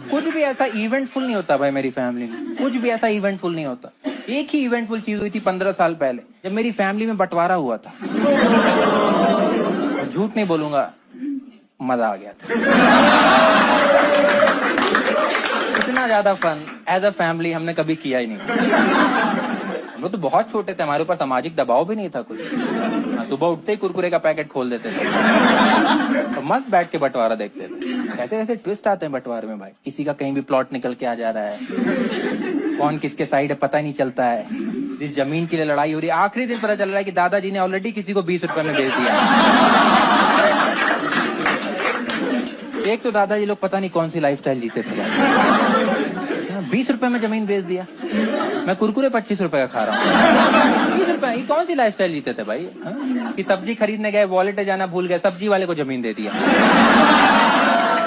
कुछ भी ऐसा इवेंटफुल नहीं होता भाई मेरी फैमिली में, कुछ भी ऐसा इवेंटफुल नहीं होता। एक ही इवेंटफुल चीज हुई थी 15 साल पहले, जब मेरी फैमिली में बंटवारा हुआ था। झूठ नहीं बोलूंगा, मजा आ गया था। इतना ज्यादा फन एज अ फैमिली हमने कभी किया ही नहीं। हम लोग तो बहुत छोटे थे, हमारे ऊपर सामाजिक दबाव भी नहीं था कुछ। सुबह उठते ही कुरकुरे का पैकेट खोल देते थे, तो मस्त बैठ के बंटवारा देखते थे। कैसे कैसे ट्विस्ट आते हैं बंटवारे में भाई, किसी का कहीं भी प्लॉट निकल के आ जा रहा है, कौन किसके साइड है पता ही नहीं चलता है। इस जमीन के लिए लड़ाई हो रही है, आखिरी दिन पता चल रहा है कि दादाजी ने ऑलरेडी किसी को 20 रुपए में बेच दिया। एक तो दादाजी लोग पता नहीं कौन सी लाइफस्टाइल जीते थे भाई, 20 रुपए में जमीन बेच दिया। मैं कुरकुरे 25 रुपए का खा रहा हूँ। 20 रुपए, ये कौन सी लाइफस्टाइल जीते थे भाई? कि सब्जी खरीदने गए, वॉलेट जाना भूल गए, सब्जी वाले को जमीन दे दिया।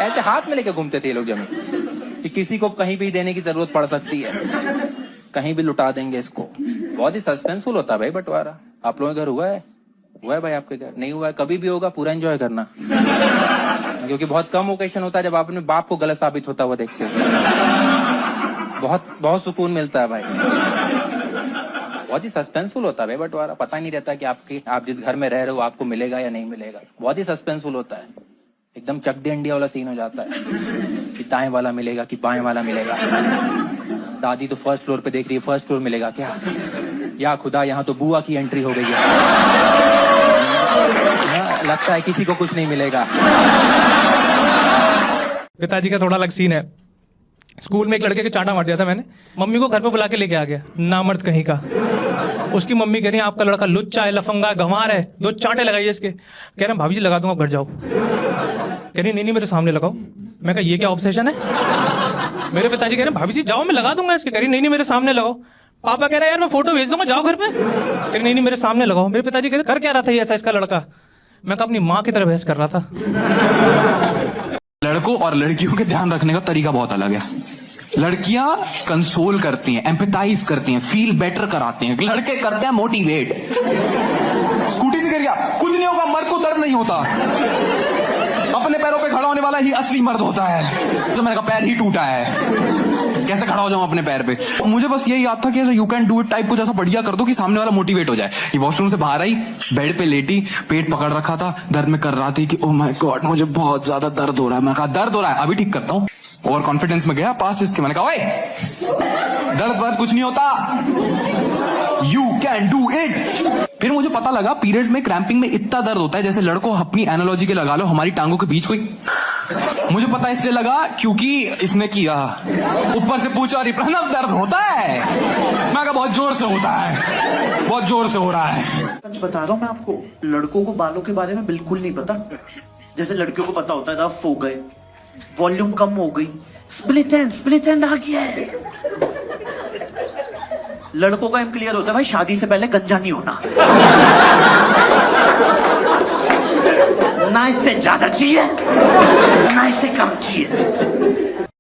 ऐसे हाथ में लेके घूमते थे ये लोग जमीन, कि किसी को कहीं भी देने की जरूरत पड़ सकती है, कहीं भी लुटा देंगे इसको। बहुत ही सस्पेंसफुल होता है भाई बंटवारा। आप लोगों के घर हुआ है? हुआ है भाई आपके घर? नहीं हुआ है? कभी भी होगा, पूरा एंजॉय करना, क्योंकि बहुत कम ओकेशन होता है जब आप अपने बाप को गलत साबित होता हुआ देखते हो। बहुत सुकून मिलता है भाई। बहुत ही सस्पेंसफुल होता है भाई बंटवारा। पता नहीं रहता कि आप जिस घर में रह रहे हो आपको मिलेगा या नहीं मिलेगा। बहुत ही सस्पेंसफुल होता है, एकदम चक दे इंडिया वाला सीन हो जाता है कि दाएं वाला मिलेगा कि बाएं वाला मिलेगा। दादी तो फर्स्ट फ्लोर पे देख रही है, फर्स्ट फ्लोर मिलेगा क्या? या खुदा, यहाँ तो बुआ की एंट्री हो गई है। लगता है किसी को कुछ नहीं मिलेगा। पिताजी का थोड़ा अलग सीन है। स्कूल में एक लड़के के चांटा मार दिया था मैंने, मम्मी को घर पे बुला के लेके आ गया, नामर्द कहीं का। उसकी मम्मी कह रही है आपका लड़का लुच्चा है, लफंगा है, गंवार है, 2 चांटे लगाइए इसके। कह रहे भाभी जी लगा दूंगा, घर जाओ। कह रही नहीं मेरे सामने लगाओ। मैं कहा ये क्या ऑब्सेशन है? मेरे पिताजी कह रहे भाभी जी जाओ मैं लगा दूंगा इसके। कह रही नहीं मेरे सामने लगाओ। पापा कह रहे यार मैं फोटो भेज दूंगा, जाओ घर पे। कह नहीं मेरे सामने लगाओ। मेरे पिताजी कह रहे कर क्या रहा था ये ऐसा इसका लड़का? मैं कहा अपनी माँ की तरह बहस कर रहा था। लड़कों और लड़कियों के ध्यान रखने का तरीका बहुत अलग है। लड़कियां कंसोल करती हैं, एम्पैथाइज करती हैं, फील बेटर कराती हैं। लड़के करते हैं मोटिवेट। स्कूटी से गिर गया, कुछ नहीं होगा, मर्द को दर्द नहीं होता। अपने पैरों पे खड़ा होने वाला ही असली मर्द होता है। तो मैंने कहा पैर ही टूटा है, कैसे खड़ा हो जाऊं अपने पैर पे? मुझे बस यही याद था कि you can do it type कुछ ऐसा बढ़िया कर दो कि सामने वाला मोटिवेट हो जाए। ये वॉशरूम से बाहर आई, बेड पे लेटी, पेट पकड़ रखा था, दर्द में कर रहा थी कि ओह माय गॉड मुझे बहुत ज्यादा दर्द हो रहा है। मैं कहा दर्द हो रहा है, अभी ठीक करता हूँ। ओवर कॉन्फिडेंस में गया पास इसके, मैंने कहा ओए दर्द वर्द कुछ नहीं होता, यू कैन डू इट। फिर मुझे पता लगा पीरियड्स में क्रैम्पिंग में इतना दर्द होता है, जैसे लड़कों अपनी एनालॉजी के लगा लो, हमारी टांगों के बीच कोई। मुझे पता इसलिए लगा क्योंकि इसने किया। ऊपर से पूछा रिप्रेजेंट दर्द होता है? मैं कहा बहुत जोर से होता है, बहुत जोर से हो रहा है। बता रहा हूँ मैं आपको, लड़कों को बालों के बारे में बिल्कुल नहीं पता। जैसे लड़कियों को पता होता है रफ हो गए, वॉल्यूम कम हो गई, स्प्लिट एंड आ गया है। लड़कों का एम क्लियर होता है भाई, शादी से पहले गंजा नहीं होना। ना इससे ज्यादा चाहिए, ना इससे कम चाहिए।